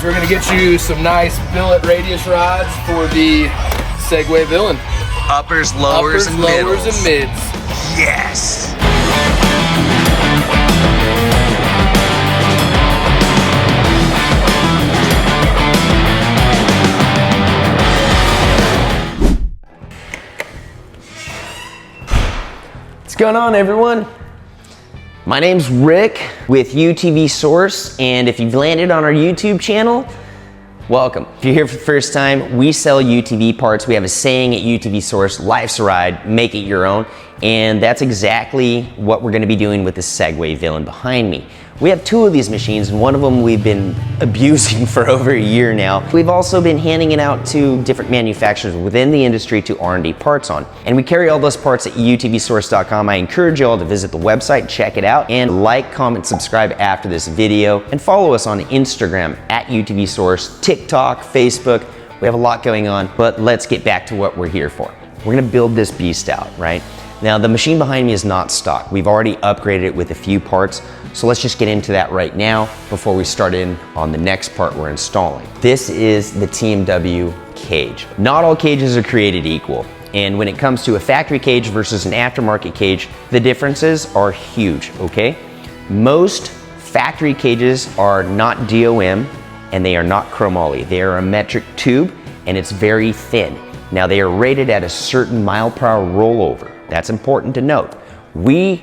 we're gonna get you some nice billet radius rods for the Segway Villain. Uppers, lowers, and middles. Lowers, and mids. Yes! What's going on, everyone? My name's Rick with UTV Source, and if you've landed on our YouTube channel, welcome. If you're here for the first time, we sell UTV parts. We have a saying at UTV Source, life's a ride, make it your own. And that's exactly what we're gonna be doing with the Segway Villain behind me. We have two of these machines, and one of them we've been abusing for over a year now. We've also been handing it out to different manufacturers within the industry to R&D parts on. And we carry all those parts at utvsource.com. I encourage you all to visit the website, check it out, and like, comment, subscribe after this video, and follow us on Instagram at UTV Source, TikTok, Facebook. We have a lot going on, but let's get back to what we're here for. We're gonna build this beast out, right? Now, the machine behind me is not stock. We've already upgraded it with a few parts, so let's just get into that right now before we start in on the next part we're installing. This is the TMW cage. Not all cages are created equal, and when it comes to a factory cage versus an aftermarket cage, the differences are huge, okay? Most factory cages are not DOM, and they are not chromoly. They are a metric tube, and it's very thin. Now, they are rated at a certain mile-per-hour rollover. That's important to note. We,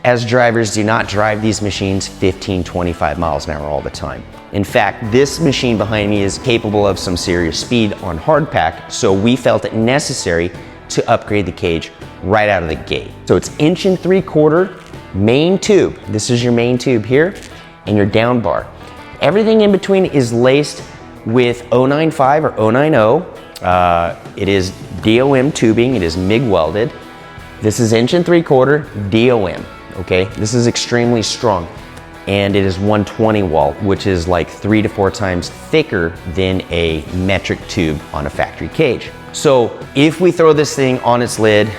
as drivers, do not drive these machines 15, 25 miles an hour all the time. In fact, this machine behind me is capable of some serious speed on hardpack, so we felt it necessary to upgrade the cage right out of the gate. So it's 1.75" main tube. This is your main tube here, and your down bar. Everything in between is laced with 095 or 090. It is DOM tubing, it is MIG welded. This is 1.75" DOM, okay? This is extremely strong, and it is 120 wall, which is like 3 to 4 times thicker than a metric tube on a factory cage. So if we throw this thing on its lid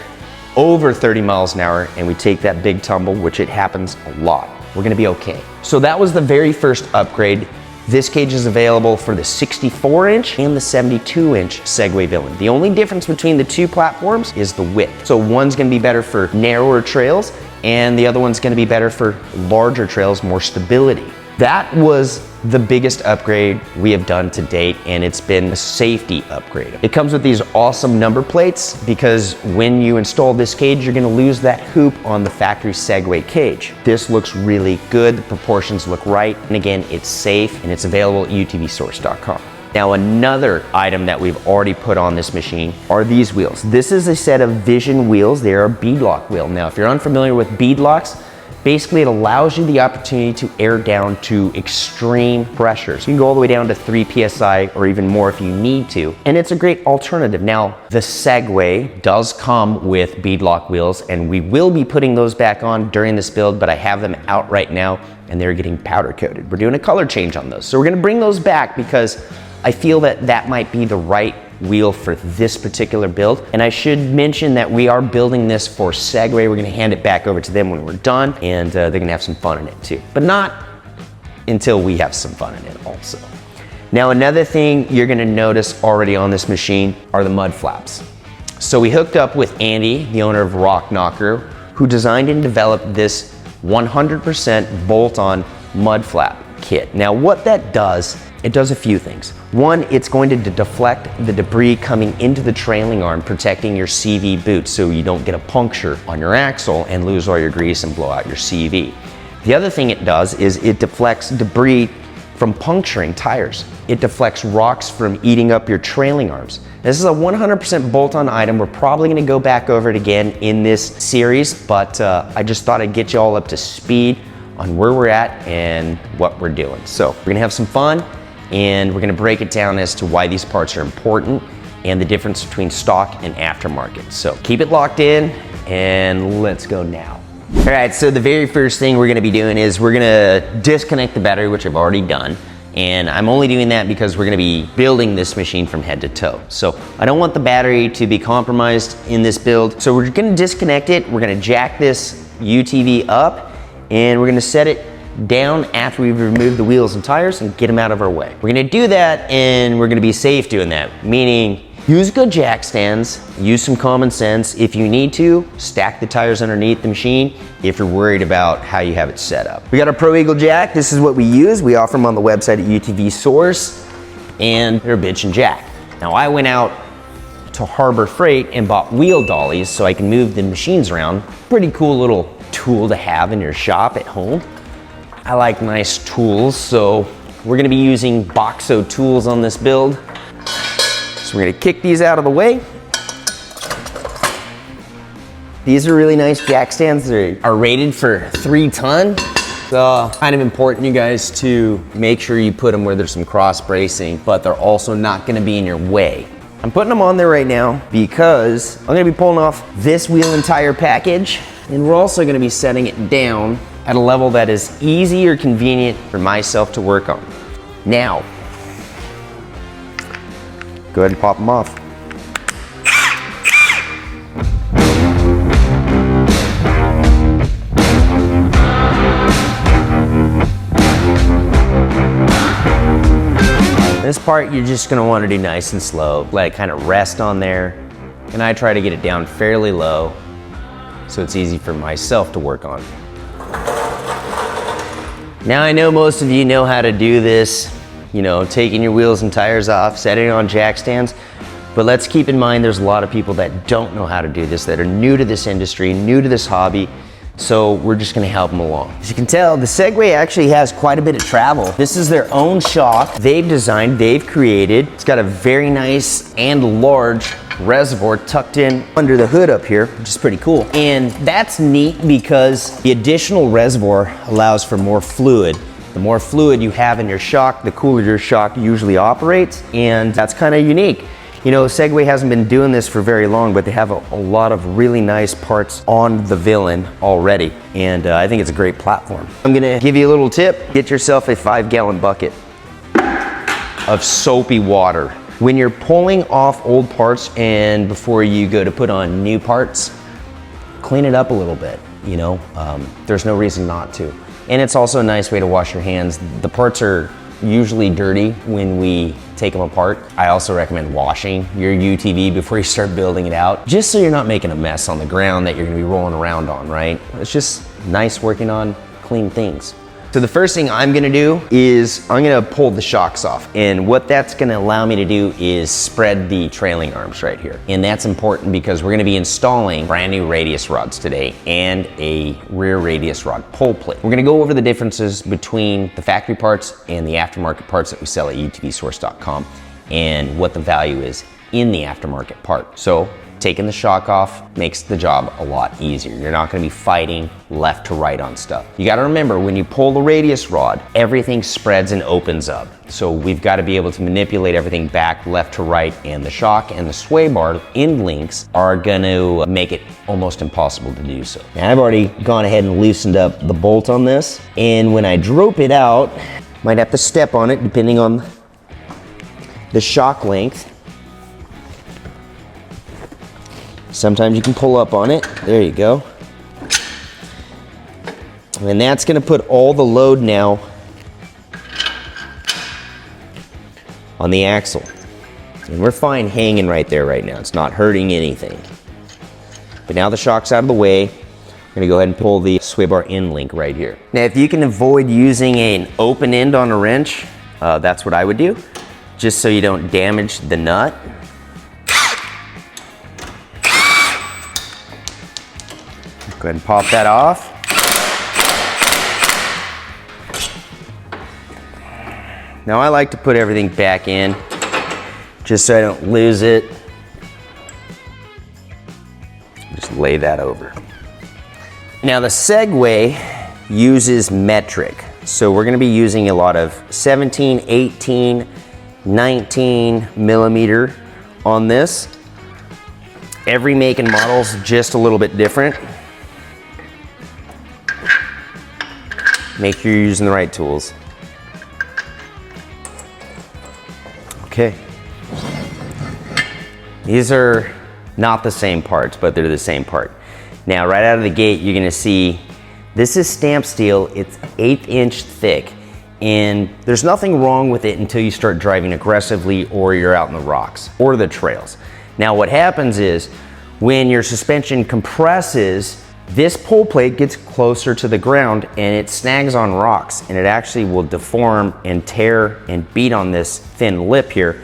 over 30 miles an hour and we take that big tumble, which it happens a lot, we're gonna be okay. So that was the very first upgrade. This cage is available for the 64-inch and the 72-inch Segway Villain. The only difference between the two platforms is the width. So one's gonna be better for narrower trails, and the other one's gonna be better for larger trails, more stability. That was the biggest upgrade we have done to date, and it's been a safety upgrade. It comes with these awesome number plates because when you install this cage, you're gonna lose that hoop on the factory Segway cage. This looks really good, the proportions look right, and again, it's safe, and it's available at utvsource.com. Now, another item that we've already put on this machine are these wheels. This is a set of Vision wheels. They are a beadlock wheel. Now, if you're unfamiliar with beadlocks, basically, it allows you the opportunity to air down to extreme pressures. You can go all the way down to 3 PSI or even more if you need to, and it's a great alternative. Now, the Segway does come with beadlock wheels, and we will be putting those back on during this build, but I have them out right now, and they're getting powder coated. We're doing a color change on those. So we're gonna bring those back because I feel that that might be the right wheel for this particular build. And I should mention that we are building this for Segway. We're gonna hand it back over to them when we're done, and they're gonna have some fun in it too. But not until we have some fun in it also. Now, another thing you're gonna notice already on this machine are the mud flaps. So we hooked up with Andy, the owner of Rock Knocker, who designed and developed this 100% bolt-on mud flap kit. Now, what that does, it does a few things. One, it's going to deflect the debris coming into the trailing arm, protecting your CV boot so you don't get a puncture on your axle and lose all your grease and blow out your CV. The other thing it does is it deflects debris from puncturing tires. It deflects rocks from eating up your trailing arms. This is a 100% bolt-on item. We're probably gonna go back over it again in this series, but I just thought I'd get you all up to speed on where we're at and what we're doing. So we're gonna have some fun, and we're gonna break it down as to why these parts are important and the difference between stock and aftermarket. So keep it locked in, and let's go now. All right, so the very first thing we're gonna be doing is we're gonna disconnect the battery, which I've already done. And I'm only doing that because we're gonna be building this machine from head to toe. So I don't want the battery to be compromised in this build. So we're gonna disconnect it. We're gonna jack this UTV up, and we're gonna set it down after we've removed the wheels and tires and get them out of our way. We're gonna do that and we're gonna be safe doing that, meaning use good jack stands, use some common sense. If you need to, stack the tires underneath the machine if you're worried about how you have it set up. We got our Pro Eagle jack. This is what we use. We offer them on the website at UTV Source, and they're a bitch and jack. Now I went out to Harbor Freight and bought wheel dollies so I can move the machines around. Pretty cool little tool to have in your shop at home. I like nice tools, so we're gonna be using Boxo Tools on this build. So we're gonna kick these out of the way. These are really nice jack stands. They are rated for 3 ton. So kind of important, you guys, to make sure you put them where there's some cross bracing, but they're also not gonna be in your way. I'm putting them on there right now because I'm gonna be pulling off this wheel and tire package, and we're also gonna be setting it down at a level that is easy or convenient for myself to work on. Now, go ahead and pop them off. This part you're just gonna wanna do nice and slow. Let it kind of rest on there. And I try to get it down fairly low so it's easy for myself to work on. Now I know most of you know how to do this, you know, taking your wheels and tires off, setting it on jack stands. But let's keep in mind there's a lot of people that don't know how to do this, that are new to this industry, new to this hobby. So we're just gonna help them along. As you can tell, the Segway actually has quite a bit of travel. This is their own shock. They've designed, they've created. It's got a very nice and large reservoir tucked in under the hood up here, which is pretty cool. And that's neat because the additional reservoir allows for more fluid. The more fluid you have in your shock, the cooler your shock usually operates, and that's kind of unique. You know, Segway hasn't been doing this for very long, but they have a lot of really nice parts on the Villain already, and I think it's a great platform. I'm gonna give you a little tip. Get yourself a 5-gallon bucket of soapy water. When you're pulling off old parts and before you go to put on new parts, clean it up a little bit, you know? There's no reason not to. And it's also a nice way to wash your hands. The parts are usually dirty when we take them apart. I also recommend washing your UTV before you start building it out, just so you're not making a mess on the ground that you're gonna be rolling around on, right? It's just nice working on clean things. So the first thing I'm gonna do is I'm gonna pull the shocks off. And what that's gonna allow me to do is spread the trailing arms right here. And that's important because we're gonna be installing brand new radius rods today and a rear radius rod pull plate. We're gonna go over the differences between the factory parts and the aftermarket parts that we sell at utvsource.com and what the value is in the aftermarket part. So taking the shock off makes the job a lot easier. You're not gonna be fighting left to right on stuff. You gotta remember, when you pull the radius rod, everything spreads and opens up. So we've gotta be able to manipulate everything back, left to right, and the shock and the sway bar end links are gonna make it almost impossible to do so. Now I've already gone ahead and loosened up the bolt on this, and when I drop it out, might have to step on it depending on the shock length. Sometimes you can pull up on it. There you go. And that's gonna put all the load now on the axle. And we're fine hanging right there right now. It's not hurting anything. But now the shock's out of the way, I'm gonna go ahead and pull the sway bar end link right here. Now if you can avoid using an open end on a wrench, that's what I would do, just so you don't damage the nut. Go ahead and pop that off. Now I like to put everything back in just so I don't lose it. Just lay that over. Now the Segway uses metric. So we're gonna be using a lot of 17, 18, 19 millimeter on this. Every make and model's just a little bit different. Make sure you're using the right tools. Okay. These are not the same parts, but they're the same part. Now, right out of the gate, you're gonna see This is stamped steel, it's 1/8 inch thick, and there's nothing wrong with it until you start driving aggressively or you're out in the rocks or the trails. Now what happens is when your suspension compresses, this pull plate gets closer to the ground and it snags on rocks, and it actually will deform and tear and beat on this thin lip here,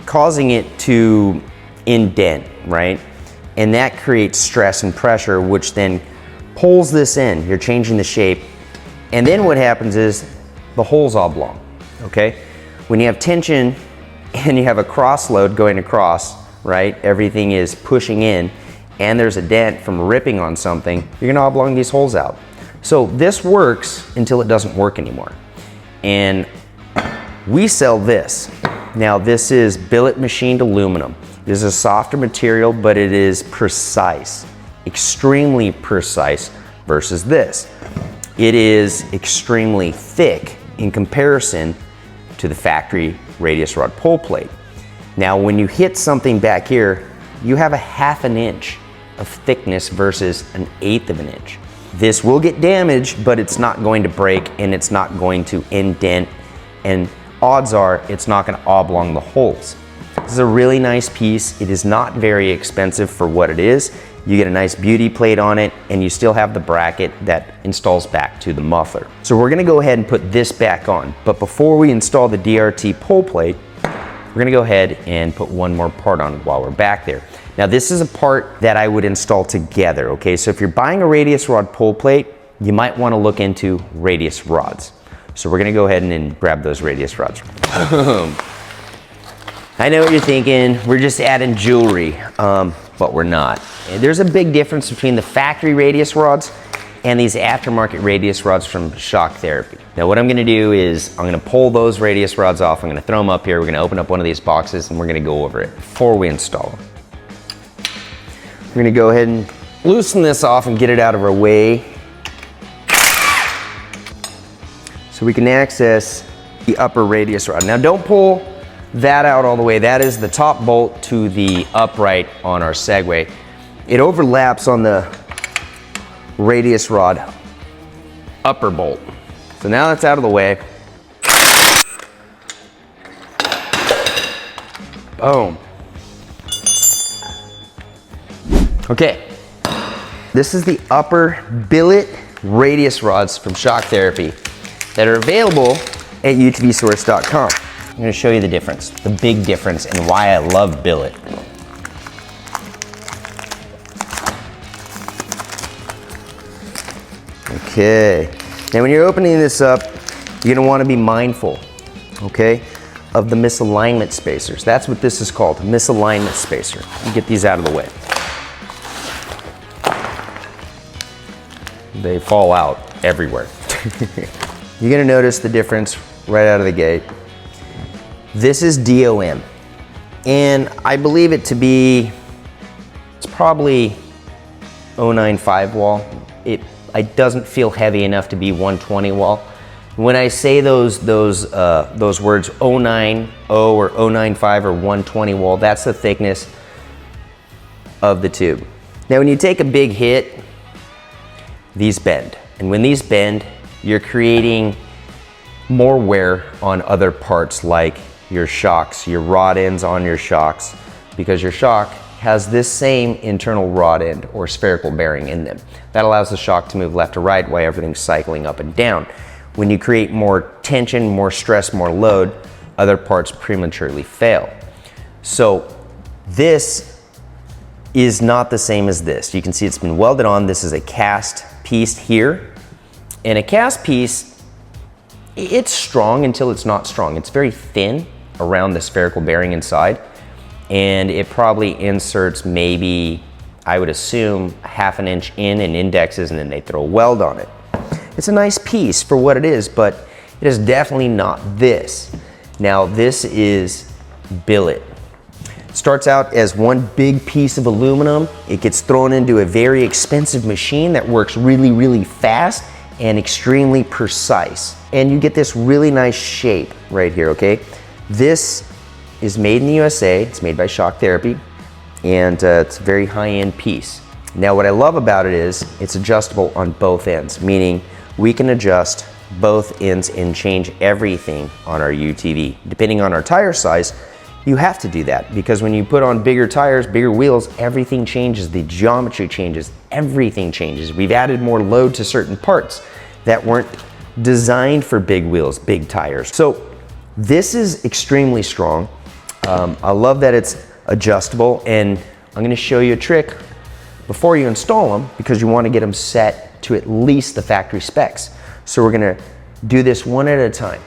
causing it to indent, right? And that creates stress and pressure, which then pulls this in. You're changing the shape. And then what happens is the hole's oblong, okay? When you have tension and you have a cross load going across, right? Everything is pushing in and there's a dent from ripping on something, you're gonna oblong these holes out. So this works until it doesn't work anymore. And we sell this. Now this is billet machined aluminum. It is a softer material, but it is precise, extremely precise versus this. It is extremely thick in comparison to the factory radius rod pull plate. Now when you hit something back here, you have 1/2 inch of thickness versus 1/8 of an inch. This will get damaged, but it's not going to break and it's not going to indent, and odds are it's not going to oblong the holes. This is a really nice piece. It is not very expensive for what it is. You get a nice beauty plate on it, and you still have the bracket that installs back to the muffler. So we're gonna go ahead and put this back on. But before we install the DRT pull plate, we're gonna go ahead and put one more part on while we're back there. Now this is a part that I would install together, okay? So if you're buying a radius rod pull plate, you might wanna look into radius rods. So we're gonna go ahead and grab those radius rods. I know what you're thinking, we're just adding jewelry, but we're not. There's a big difference between the factory radius rods and these aftermarket radius rods from Shock Therapy. Now what I'm gonna do is I'm gonna pull those radius rods off, I'm gonna throw them up here, we're gonna open up one of these boxes and we're gonna go over it before we install them. We're gonna go ahead and loosen this off and get it out of our way so we can access the upper radius rod. Now don't pull that out all the way. That is the top bolt to the upright on our Segway. It overlaps on the radius rod upper bolt. So now that's out of the way. Boom. Okay, this is the upper billet radius rods from Shock Therapy that are available at utvsource.com. I'm gonna show you the difference, the big difference, and why I love billet. Okay, now when you're opening this up, you're gonna wanna be mindful, okay, of the misalignment spacers. That's what this is called, a misalignment spacer. You get these out of the way. They fall out everywhere. You're gonna notice the difference right out of the gate. This is DOM, and I believe it to be, it's probably 095 wall. It doesn't feel heavy enough to be 120 wall. When I say those words 090 or 095 or 120 wall, that's the thickness of the tube. Now when you take a big hit, these bend, and when these bend, you're creating more wear on other parts like your shocks, your rod ends on your shocks, because your shock has this same internal rod end or spherical bearing in them. That allows the shock to move left to right while everything's cycling up and down. When you create more tension, more stress, more load, other parts prematurely fail. So this is not the same as this. You can see it's been welded on. This is a cast piece here. And a cast piece, it's strong until it's not strong. It's very thin around the spherical bearing inside, and it probably inserts maybe, I would assume, 1/2 inch in and indexes, and then they throw a weld on it. It's a nice piece for what it is, but it is definitely not this. Now this is billet. Starts out as one big piece of aluminum. It gets thrown into a very expensive machine that works really, really fast and extremely precise. And you get this really nice shape right here, okay? This is made in the USA. It's made by Shock Therapy, and it's a very high-end piece. Now what I love about it is it's adjustable on both ends, meaning we can adjust both ends and change everything on our UTV. Depending on our tire size, you have to do that because when you put on bigger tires, bigger wheels, everything changes, the geometry changes, everything changes. We've added more load to certain parts that weren't designed for big wheels, big tires. So this is extremely strong. I love that it's adjustable, and I'm gonna show you a trick before you install them because you wanna get them set to at least the factory specs. So we're gonna do this one at a time.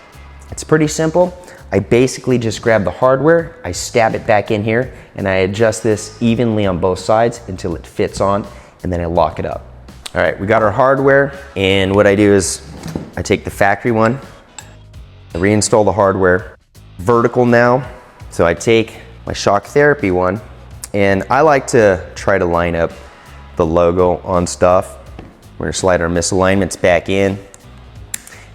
It's pretty simple. I basically just grab the hardware, I stab it back in here, and I adjust this evenly on both sides until it fits on, and then I lock it up. All right, we got our hardware, and what I do is I take the factory one, I reinstall the hardware, vertical now. So I take my shock therapy one, and I like to try to line up the logo on stuff. We're gonna slide our misalignments back in.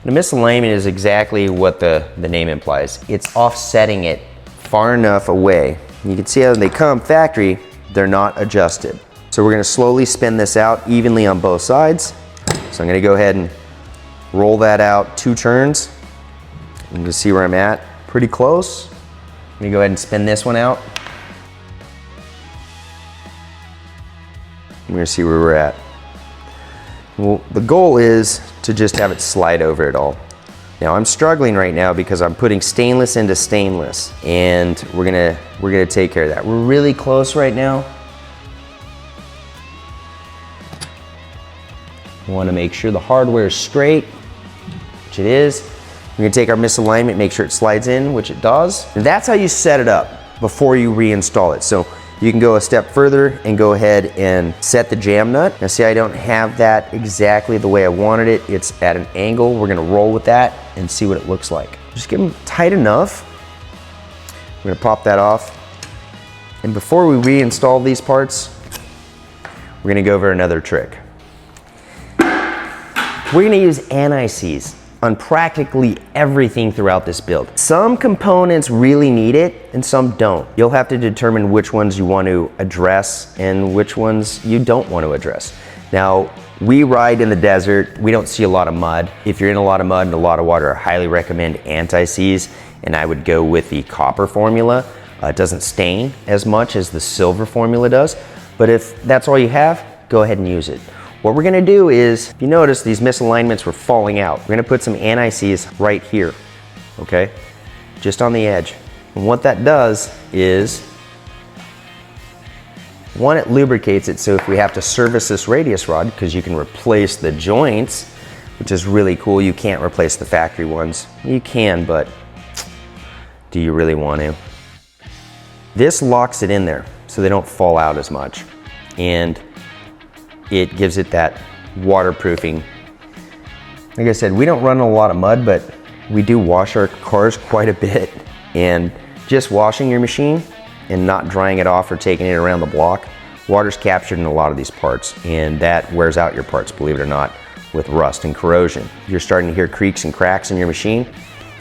The misalignment is exactly what the name implies. It's offsetting it far enough away. You can see how they come factory, they're not adjusted. So we're gonna slowly spin this out evenly on both sides. So I'm gonna go ahead and roll that out 2 turns. And to see where I'm at, pretty close. Let me go ahead and spin this one out. We're gonna see where we're at. Well, the goal is to just have it slide over it all. Now I'm struggling right now because I'm putting stainless into stainless, and we're gonna take care of that. We're really close right now. We wanna make sure the hardware is straight, which it is. We're gonna take our misalignment, make sure it slides in, which it does. And that's how you set it up before you reinstall it. So you can go a step further and go ahead and set the jam nut. Now see, I don't have that exactly the way I wanted it. It's at an angle. We're gonna roll with that and see what it looks like. Just get them tight enough. We're gonna pop that off. And before we reinstall these parts, we're gonna go over another trick. We're gonna use anti-seize on practically everything throughout this build. Some components really need it and some don't. You'll have to determine which ones you want to address and which ones you don't want to address. Now, we ride in the desert. We don't see a lot of mud. If you're in a lot of mud and a lot of water, I highly recommend anti-seize, and I would go with the copper formula. It doesn't stain as much as the silver formula does, but if that's all you have, go ahead and use it. What we're gonna do is, if you notice, these misalignments were falling out. We're gonna put some anti-seize right here, okay? Just on the edge. And what that does is, one, it lubricates it, so if we have to service this radius rod, because you can replace the joints, which is really cool. You can't replace the factory ones. You can, but do you really want to? This locks it in there, so they don't fall out as much. And it gives it that waterproofing. Like I said, we don't run in a lot of mud, but we do wash our cars quite a bit. And just washing your machine and not drying it off or taking it around the block, water's captured in a lot of these parts, and that wears out your parts, believe it or not, with rust and corrosion. If you're starting to hear creaks and cracks in your machine,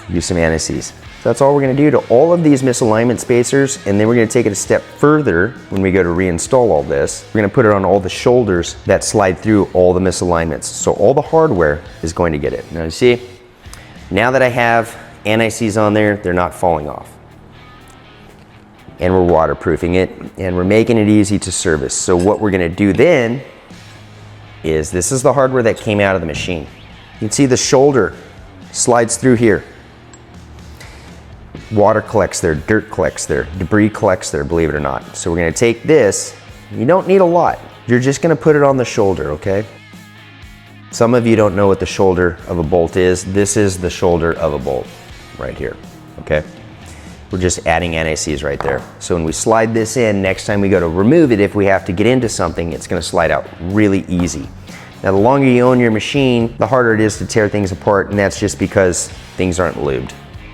use some anti-seize. So that's all we're gonna do to all of these misalignment spacers, and then we're gonna take it a step further when we go to reinstall all this. We're gonna put it on all the shoulders that slide through all the misalignments. So all the hardware is going to get it. Now you see, now that I have anti-seize on there, they're not falling off. And we're waterproofing it, and we're making it easy to service. So what we're gonna do then is, this is the hardware that came out of the machine. You can see the shoulder slides through here. Water collects there, dirt collects there, debris collects there, believe it or not. So we're gonna take this, you don't need a lot. You're just gonna put it on the shoulder, okay? Some of you don't know what the shoulder of a bolt is. This is the shoulder of a bolt right here, okay? We're just adding anti-seize right there. So when we slide this in, next time we go to remove it, if we have to get into something, it's gonna slide out really easy. Now, the longer you own your machine, the harder it is to tear things apart, and that's just because things aren't lubed.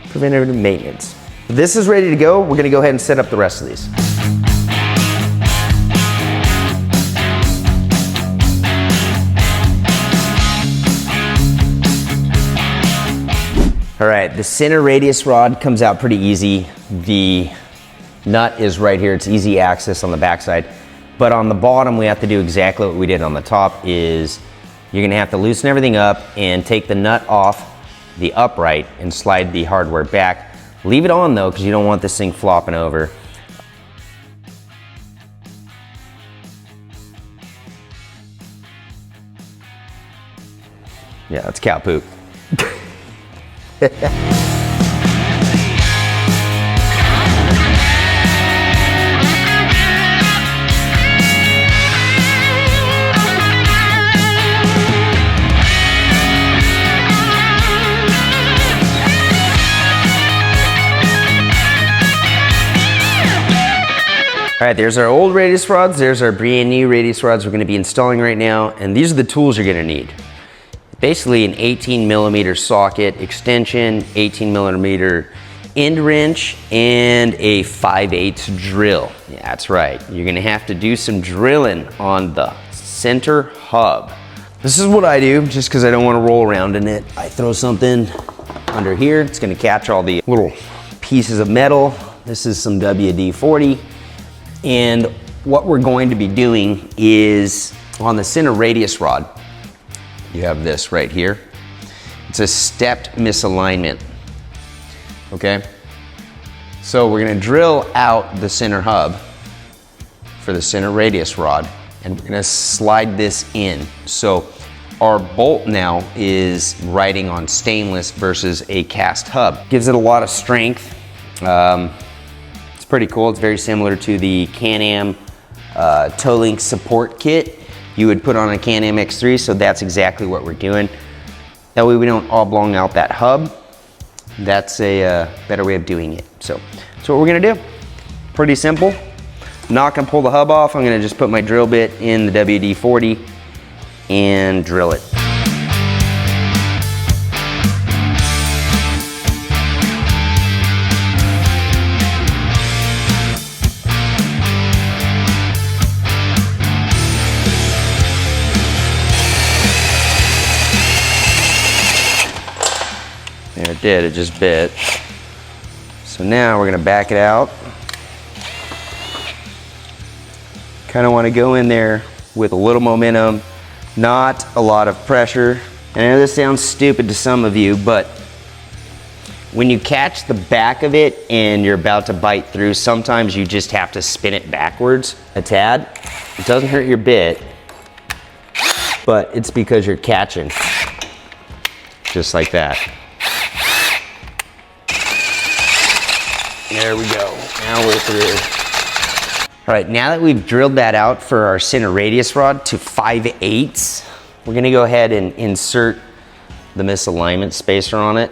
Preventative maintenance. This is ready to go. We're gonna go ahead and set up the rest of these. All right, the center radius rod comes out pretty easy. The nut is right here. It's easy access on the backside. But on the bottom, we have to do exactly what we did on the top. Is you're gonna have to loosen everything up and take the nut off the upright and slide the hardware back. Leave it on though, because you don't want this thing flopping over. Yeah, that's cow poop. All right, there's our old radius rods. There's our brand new radius rods we're gonna be installing right now. And these are the tools you're gonna need. Basically an 18mm socket extension, 18mm end wrench, and a 5/8 drill. Yeah, that's right. You're gonna have to do some drilling on the center hub. This is what I do, just because I don't want to roll around in it. I throw something under here. It's gonna catch all the little pieces of metal. This is some WD-40. And what we're going to be doing is on the center radius rod, you have this right here. It's a stepped misalignment, okay? So we're gonna drill out the center hub for the center radius rod, and we're gonna slide this in. So our bolt now is riding on stainless versus a cast hub. Gives it a lot of strength. It's pretty cool. It's very similar to the Can-Am toe link support kit you would put on a Can-Am X3, so that's exactly what we're doing. That way we don't oblong out that hub. That's a better way of doing it. So that's what we're gonna do. Pretty simple. Not gonna pull the hub off. I'm gonna just put my drill bit in the WD-40 and drill it. There, it did, it just bit. So now we're gonna back it out. Kind of want to go in there with a little momentum, not a lot of pressure. And I know this sounds stupid to some of you, but when you catch the back of it and you're about to bite through, sometimes you just have to spin it backwards a tad. It doesn't hurt your bit, but it's because you're catching, just like that. There we go, now we're through. All right, now that we've drilled that out for our center radius rod to 5/8, we're gonna go ahead and insert the misalignment spacer on it.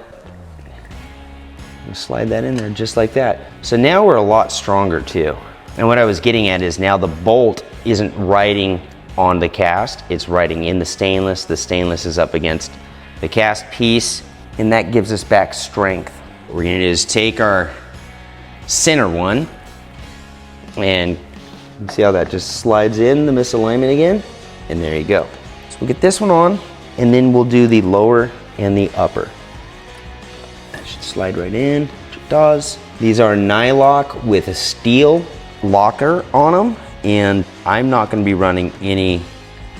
Slide that in there just like that. So now we're a lot stronger too. And what I was getting at is now the bolt isn't riding on the cast, it's riding in the stainless. The stainless is up against the cast piece, and that gives us back strength. What we're gonna do is take our center one, and you see how that just slides in the misalignment again? And there you go. So we'll get this one on, and then we'll do the lower and the upper. That should slide right in, which it does. These are Nylock with a steel locker on them, and I'm not gonna be running any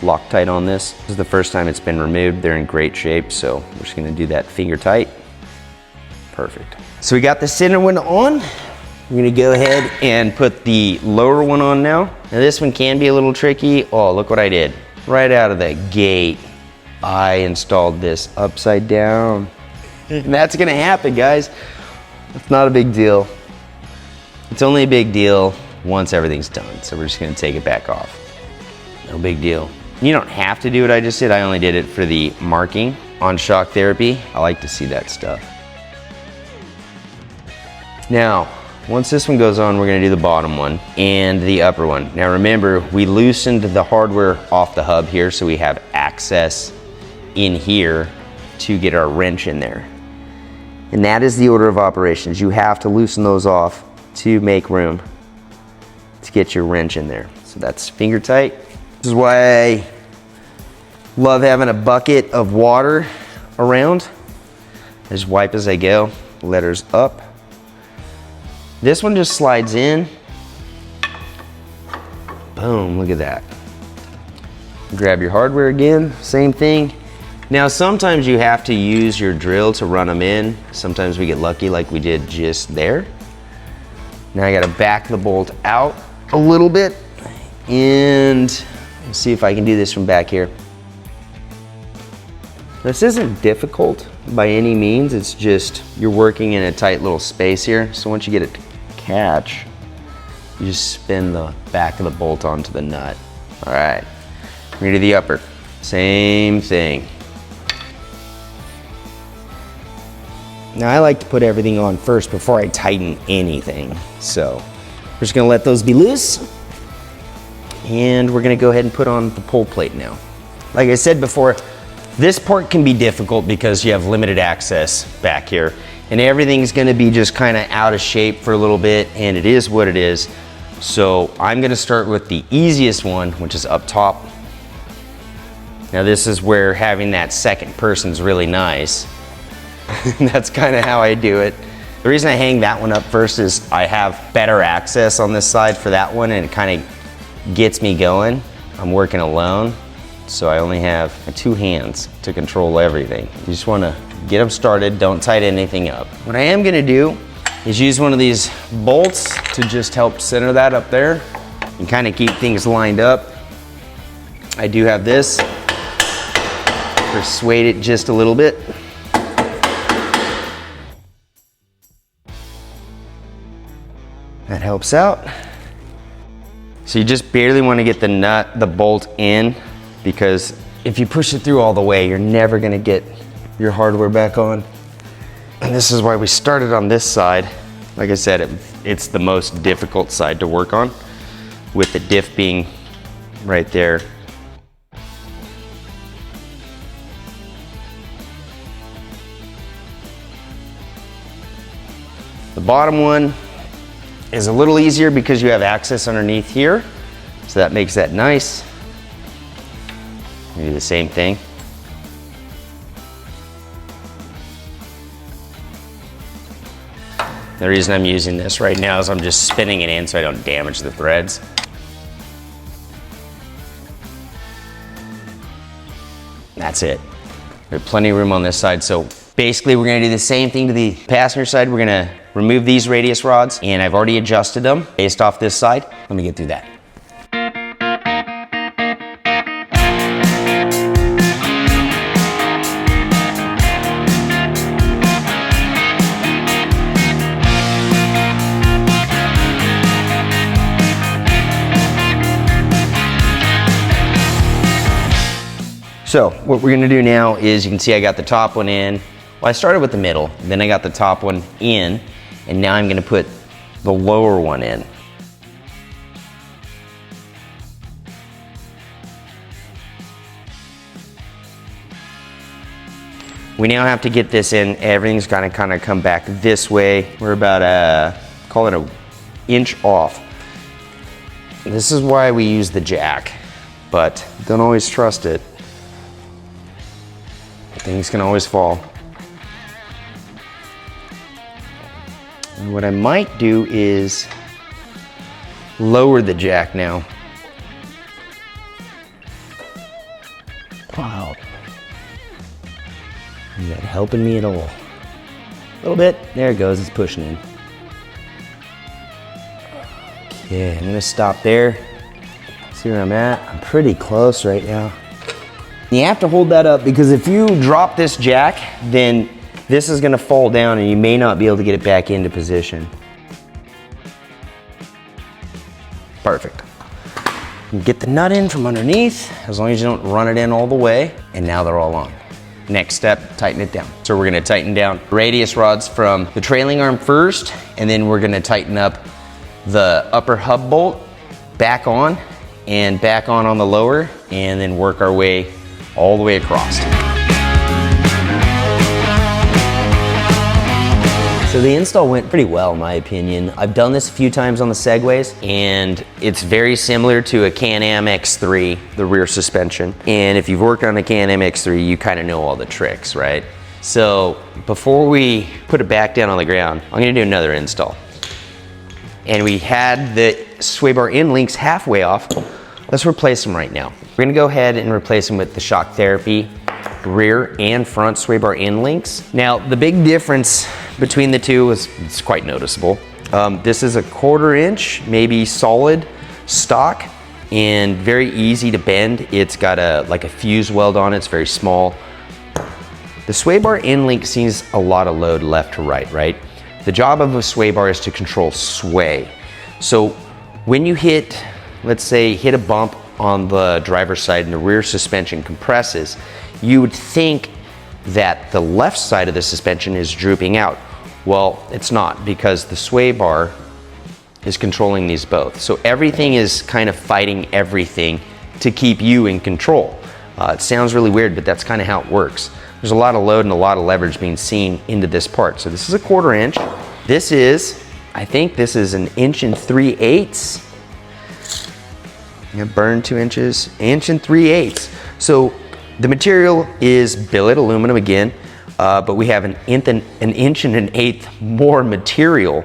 Loctite on this. This is the first time it's been removed. They're in great shape, so we're just gonna do that finger tight. Perfect. So we got the center one on. I'm gonna go ahead and put the lower one on now. Now this one can be a little tricky. Oh, look what I did. Right out of the gate, I installed this upside down. And that's gonna happen, guys. It's not a big deal. It's only a big deal once everything's done. So we're just gonna take it back off. No big deal. You don't have to do what I just did. I only did it for the marking on shock therapy. I like to see that stuff. Now, once this one goes on, we're gonna do the bottom one and the upper one. Now remember, we loosened the hardware off the hub here, so we have access in here to get our wrench in there. And that is the order of operations. You have to loosen those off to make room to get your wrench in there. So that's finger tight. This is why I love having a bucket of water around. I just wipe as I go, letters up. This one just slides in, Boom, look at that. Grab your hardware again, same thing. Now sometimes you have to use your drill to run them in. Sometimes we get lucky like we did just there. Now I gotta back the bolt out a little bit and see if I can do this from back here. This isn't difficult by any means, it's just you're working in a tight little space here. So once you get it to catch, you just spin the back of the bolt onto the nut. All right, we're gonna do the upper. Same thing. Now I like to put everything on first before I tighten anything. So we're just gonna let those be loose. And we're gonna go ahead and put on the pull plate now. Like I said before, this part can be difficult because you have limited access back here. And everything's gonna be just kinda out of shape for a little bit, and it is what it is. So I'm gonna start with the easiest one, which is up top. Now this is where having that second person's really nice. That's kind of how I do it. The reason I hang that one up first is I have better access on this side for that one, and it kind of gets me going. I'm working alone, so I only have 2 hands to control everything. You just want to get them started, don't tighten anything up. What I am going to do is use one of these bolts to just help center that up there and kind of keep things lined up. I do have this. Persuade it just a little bit. That helps out. So you just barely want to get the bolt in, because if you push it through all the way, you're never going to get your hardware back on. And this is why we started on this side. Like I said, it's the most difficult side to work on, with the diff being right there. The bottom one is a little easier because you have access underneath here. So that makes that nice. We do the same thing. The reason I'm using this right now is I'm just spinning it in so I don't damage the threads. That's it. There's plenty of room on this side. So basically we're gonna do the same thing to the passenger side. We're gonna remove these radius rods, and I've already adjusted them based off this side. Let me get through that. So what we're gonna do now is, you can see I got the top one in. Well, I started with the middle, then I got the top one in, and now I'm gonna put the lower one in. We now have to get this in. Everything's gonna kind of come back this way. We're about call it an inch off. This is why we use the jack, but don't always trust it. Things can always fall. And what I might do is lower the jack now. Wow. Is that helping me at all? A little bit. There it goes, it's pushing in. Okay, I'm gonna stop there. See where I'm at. I'm pretty close right now. You have to hold that up, because if you drop this jack, then this is gonna fall down and you may not be able to get it back into position. Perfect. You get the nut in from underneath, as long as you don't run it in all the way, and now they're all on. Next step, tighten it down. So we're gonna tighten down radius rods from the trailing arm first, and then we're gonna tighten up the upper hub bolt back on and back on the lower, and then work our way all the way across. So the install went pretty well, in my opinion. I've done this a few times on the Segways, and it's very similar to a Can-Am X3, the rear suspension. And if you've worked on a Can-Am X3, you kind of know all the tricks, right? So before we put it back down on the ground, I'm gonna do another install. And we had the sway bar end links halfway off, let's replace them right now. We're gonna go ahead and replace them with the Shock Therapy rear and front sway bar end links. Now, the big difference between the two is it's quite noticeable. This is a 1/4 inch, maybe solid stock, and very easy to bend. It's got like a fuse weld on it, it's very small. The sway bar end link sees a lot of load left to right? The job of a sway bar is to control sway. So when you hit, let's say, hit a bump on the driver's side and the rear suspension compresses, you would think that the left side of the suspension is drooping out. Well, it's not, because the sway bar is controlling these both. So everything is kind of fighting everything to keep you in control. It sounds really weird, but that's kind of how it works. There's a lot of load and a lot of leverage being seen into this part. So this is a 1/4 inch. This is, I think this is 1 3/8. Burn 2 inches, 1 3/8. So the material is billet aluminum again, but we have 1 inch and 1/8 more material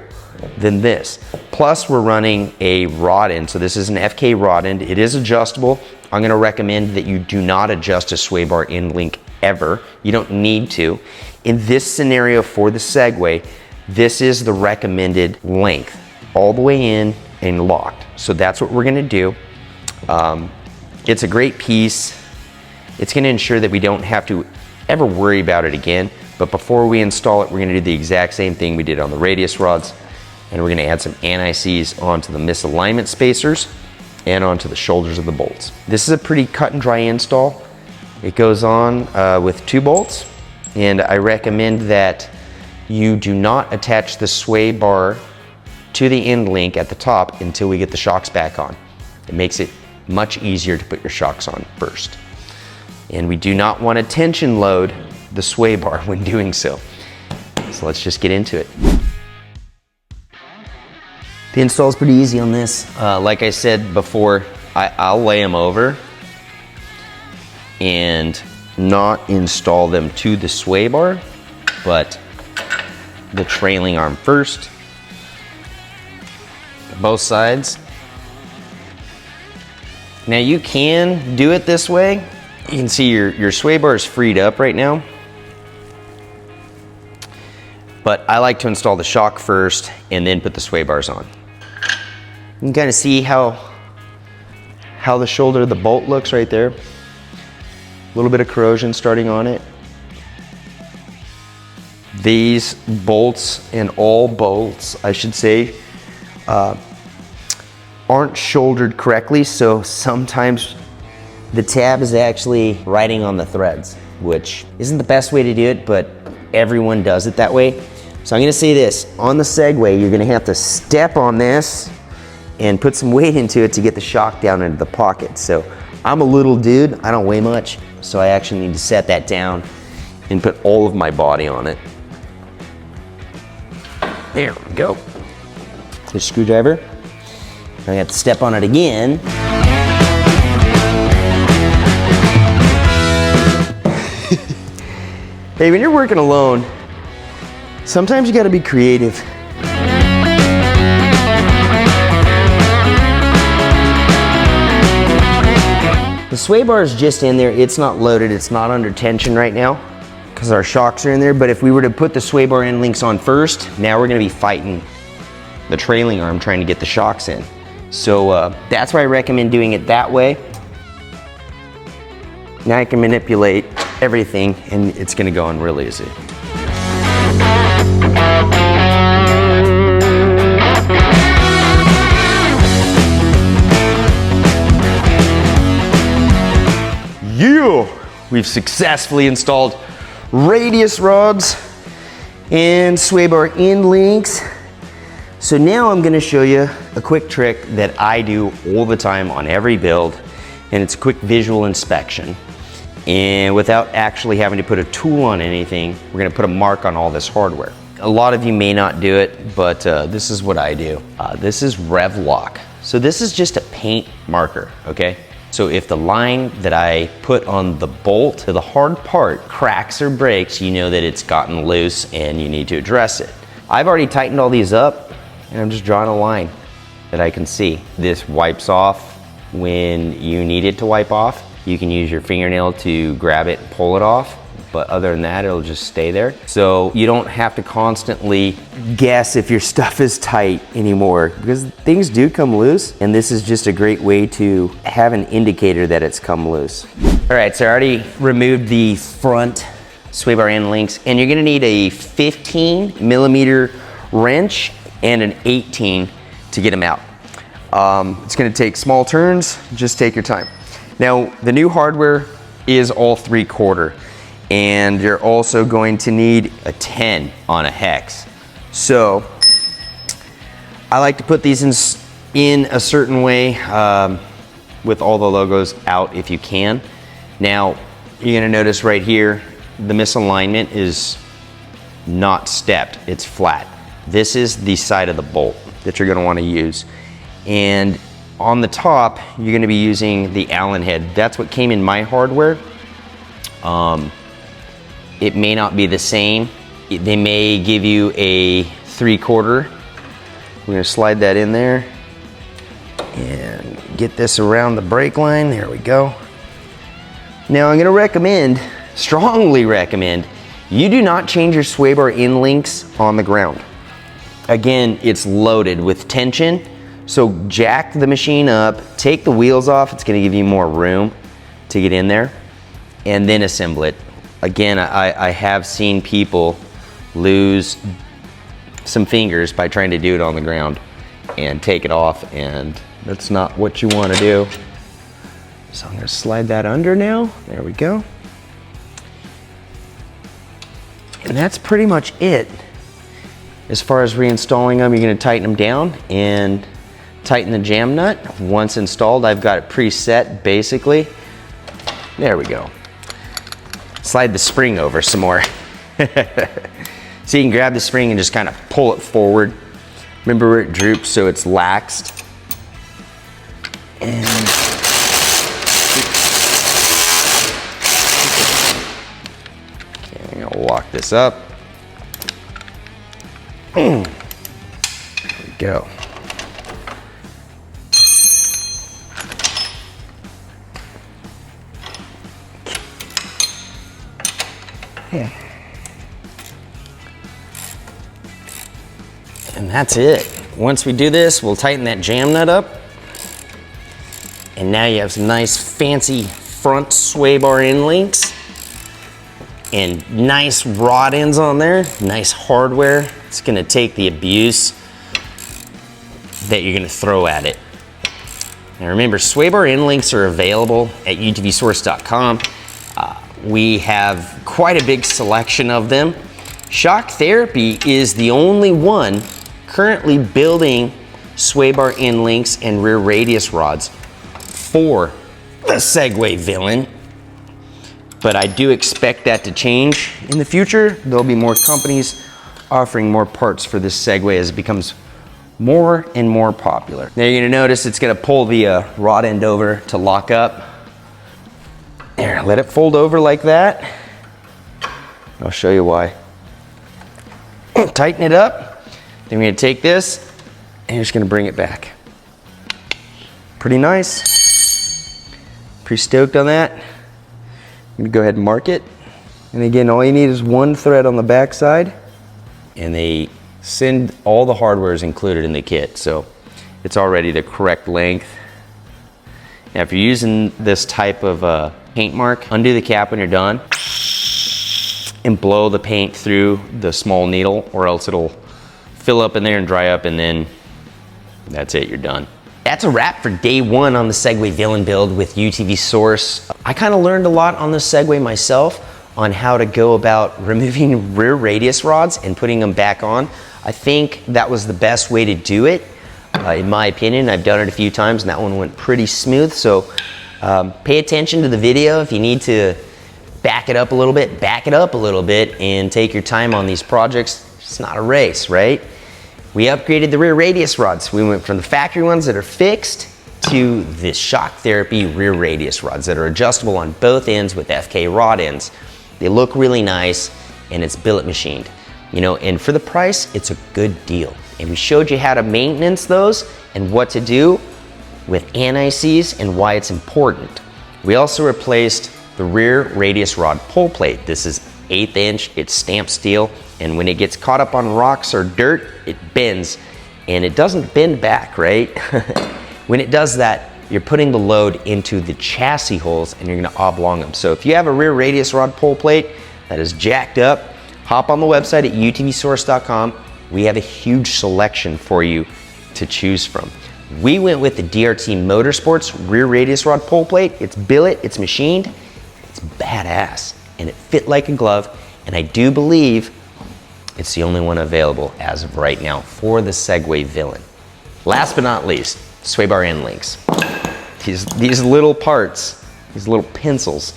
than this. Plus we're running a rod end. So this is an FK rod end. It is adjustable. I'm gonna recommend that you do not adjust a sway bar end link ever. You don't need to. In this scenario for the Segway, this is the recommended length, all the way in and locked. So that's what we're gonna do. It's a great piece. It's gonna ensure that we don't have to ever worry about it again. But before we install it, we're gonna do the exact same thing we did on the radius rods. And we're gonna add some anti-seize onto the misalignment spacers and onto the shoulders of the bolts. This is a pretty cut and dry install. It goes on with 2 bolts, and I recommend that you do not attach the sway bar to the end link at the top until we get the shocks back on. It makes it much easier to put your shocks on first. And we do not want to tension load the sway bar when doing so. So let's just get into it. The install is pretty easy on this. Like I said before, I'll lay them over and not install them to the sway bar, but the trailing arm first, both sides. Now you can do it this way. You can see your sway bar is freed up right now, but I like to install the shock first and then put the sway bars on. You can kind of see how the shoulder of the bolt looks right there. A little bit of corrosion starting on it. These bolts, and all bolts, I should say, aren't shouldered correctly, so sometimes the tab is actually riding on the threads, which isn't the best way to do it, but everyone does it that way. So I'm gonna say this, on the Segway, you're gonna have to step on this and put some weight into it to get the shock down into the pocket. So I'm a little dude, I don't weigh much, so I actually need to set that down and put all of my body on it. There we go. The screwdriver. I have to step on it again. Hey, when you're working alone, sometimes you gotta be creative. The sway bar is just in there. It's not loaded. It's not under tension right now because our shocks are in there. But if we were to put the sway bar end links on first, now we're gonna be fighting the trailing arm trying to get the shocks in. So that's why I recommend doing it that way. Now I can manipulate everything and it's gonna go on real easy. Yeah! We've successfully installed radius rods and sway bar end links. So now I'm gonna show you a quick trick that I do all the time on every build, and it's a quick visual inspection. And without actually having to put a tool on anything, we're gonna put a mark on all this hardware. A lot of you may not do it, but this is what I do. This is Revlock. So this is just a paint marker, okay? So if the line that I put on the bolt to the hard part cracks or breaks, you know that it's gotten loose and you need to address it. I've already tightened all these up and I'm just drawing a line that I can see. This wipes off when you need it to wipe off. You can use your fingernail to grab it and pull it off, but other than that, it'll just stay there. So you don't have to constantly guess if your stuff is tight anymore, because things do come loose, and this is just a great way to have an indicator that it's come loose. All right, so I already removed the front sway bar end links, and you're gonna need a 15mm wrench and an 18 to get them out. It's gonna take small turns, just take your time. Now, the new hardware is all 3/4, and you're also going to need a 10 on a hex. So, I like to put these in a certain way with all the logos out if you can. Now, you're gonna notice right here, the misalignment is not stepped, it's flat. This is the side of the bolt that you're gonna wanna use. And on the top, you're gonna be using the Allen head. That's what came in my hardware. It may not be the same. They may give you a 3/4. We're gonna slide that in there and get this around the brake line. There we go. Now I'm gonna strongly recommend, you do not change your sway bar end links on the ground. Again, it's loaded with tension. So jack the machine up, take the wheels off, it's gonna give you more room to get in there, and then assemble it. Again, I have seen people lose some fingers by trying to do it on the ground and take it off, and that's not what you wanna do. So I'm gonna slide that under now, there we go. And that's pretty much it. As far as reinstalling them, you're gonna tighten them down and tighten the jam nut. Once installed, I've got it preset basically. There we go. Slide the spring over some more. So you can grab the spring and just kind of pull it forward. Remember where it droops so it's laxed. And okay, I'm gonna lock this up. There we go. And that's it. Once we do this, we'll tighten that jam nut up. And now you have some nice fancy front sway bar end links and nice rod ends on there, nice hardware. It's gonna take the abuse that you're gonna throw at it. Now remember, sway bar end links are available at utvsource.com. We have quite a big selection of them. Shock Therapy is the only one currently building sway bar end links and rear radius rods for the Segway Villain. But I do expect that to change in the future. There'll be more companies offering more parts for this Segway as it becomes more and more popular. Now you're gonna notice it's gonna pull the rod end over to lock up. There, let it fold over like that. I'll show you why. Tighten it up. Then we're gonna take this and you're just gonna bring it back. Pretty nice. Pretty stoked on that. I'm gonna go ahead and mark it. And again, all you need is one thread on the back side. And they send all the hardware is included in the kit, so it's already the correct length. Now if you're using this type of paint mark, undo the cap when you're done and blow the paint through the small needle, or else it'll fill up in there and dry up, and then that's it, you're done. That's a wrap for day one on the Segway Villain build with UTV Source. I kind of learned a lot on this Segway myself on how to go about removing rear radius rods and putting them back on. I think that was the best way to do it, in my opinion. I've done it a few times and that one went pretty smooth. So pay attention to the video. If you need to back it up a little bit, back it up a little bit and take your time on these projects. It's not a race, right? We upgraded the rear radius rods. We went from the factory ones that are fixed to the Shock Therapy rear radius rods that are adjustable on both ends with FK rod ends. They look really nice and it's billet machined. You know, and for the price, it's a good deal. And we showed you how to maintenance those and what to do with anti-seize and why it's important. We also replaced the rear radius rod pull plate. This is 1/8 inch, it's stamped steel, and when it gets caught up on rocks or dirt, it bends, and it doesn't bend back, right? When it does that, you're putting the load into the chassis holes and you're gonna oblong them. So if you have a rear radius rod pull plate that is jacked up, hop on the website at utvsource.com. We have a huge selection for you to choose from. We went with the DRT Motorsports rear radius rod pull plate. It's billet, it's machined, it's badass, and it fit like a glove, and I do believe it's the only one available as of right now for the Segway Villain. Last but not least, sway bar end links. These little parts, these little pencils,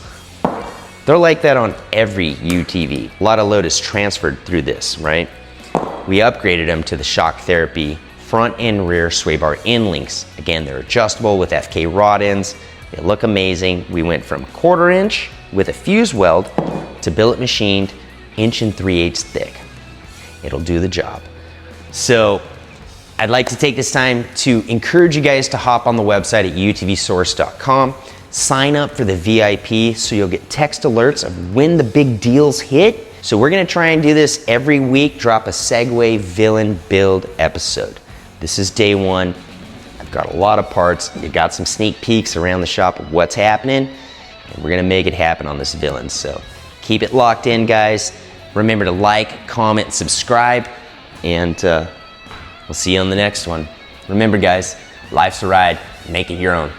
they're like that on every UTV. A lot of load is transferred through this, right? We upgraded them to the shock therapy front and rear sway bar end links. Again, they're adjustable with FK rod ends. They look amazing. We went from 1/4 inch with a fuse weld to billet machined 1 3/8 thick. It'll do the job. So I'd like to take this time to encourage you guys to hop on the website at utvsource.com. Sign up for the VIP so you'll get text alerts of when the big deals hit. So we're gonna try and do this every week, drop a Segway Villain build episode. This is day 1. I've got a lot of parts. You got some sneak peeks around the shop of what's happening, and we're gonna make it happen on this Villain. So keep it locked in, guys. Remember to like, comment, subscribe, and we'll see you on the next one. Remember, guys, life's a ride. Make it your own.